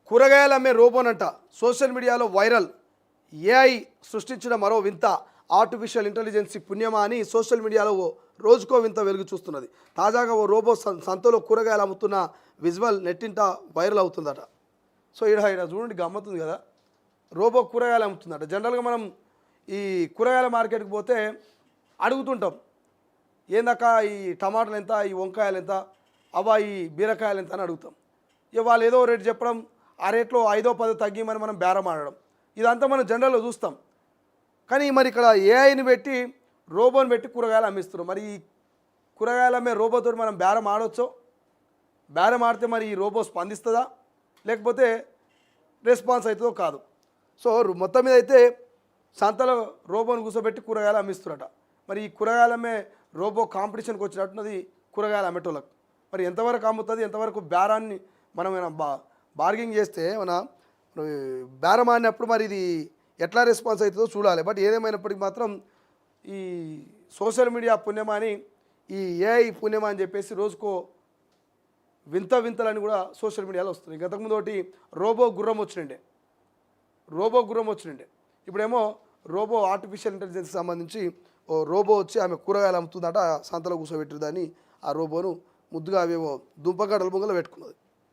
కూరగాయలు అమ్మే రోబోనంట సోషల్ మీడియాలో వైరల్. ఏఐ సృష్టించిన మరో వింత, ఆర్టిఫిషియల్ ఇంటెలిజెన్సీ పుణ్యమా అని సోషల్ మీడియాలో రోజుకో వింత వెలుగు చూస్తున్నది. తాజాగా ఓ రోబో సంతలో కూరగాయలు అమ్ముతున్న విజువల్ నెట్టింట వైరల్ అవుతుందట. సో ఈడ చూడండి గమ్మతుంది కదా, రోబో కూరగాయలు అమ్ముతుందట. జనరల్గా మనం ఈ కూరగాయల మార్కెట్కి పోతే అడుగుతుంటాం, ఏందాక ఈ టమాటాలు ఎంత, ఈ వంకాయలు ఎంత, అవా ఈ బీరకాయలు ఎంత అని అడుగుతాం. ఇక వాళ్ళు ఏదో రేటు చెప్పడం, ఆ రేట్లో 5-10 తగ్గిమని మనం బేరం ఆడడం, ఇదంతా మనం జనరల్లో చూస్తాం. కానీ మరి ఇక్కడ ఏఐని పెట్టి రోబోని పెట్టి కూరగాయలు అమ్మిస్తున్నారు. మరి ఈ కూరగాయలు అమ్మే రోబోతో మనం బేరం ఆడవచ్చో? బేరం ఆడితే మరి ఈ రోబో స్పందిస్తుందా, లేకపోతే రెస్పాన్స్ అవుతుందో కాదు. సో మొత్తం మీద అయితే సంతలో రోబోని కూర్చోబెట్టి కూరగాయలు అమ్మిస్తున్నారట. మరి ఈ కూరగాయలు అమ్మే రోబో కాంపిటీషన్కి వచ్చినట్టున్నది కూరగాయలు అమ్మేటోళ్ళకు. మరి ఎంతవరకు అమ్ముతుంది, ఎంతవరకు బేరాన్ని మనం బార్గింగ్ చేస్తే మన బేరం ఆడినప్పుడు మరి ఇది ఎట్లా రెస్పాన్స్ అవుతుందో చూడాలి. బట్ ఏదేమైనప్పటికీ మాత్రం ఈ సోషల్ మీడియా పుణ్యమా అని, ఈ ఏఐ పుణ్యమా అని చెప్పేసి రోజుకో వింతలని కూడా సోషల్ మీడియాలో వస్తుంది. ఇంతకుముందు ఒకటి రోబో గుర్రం వచ్చినండే, ఇప్పుడేమో రోబో ఆర్టిఫిషియల్ ఇంటెలిజెన్స్ సంబంధించి ఓ రోబో వచ్చి ఆమె కూరగాయలు అమ్ముతుందట. సంతలో కూర్చోబెట్టిందని ఆ రోబోను ముద్దుగా అవేవో దుంపగడల బొంగలో పెట్టుకున్నది.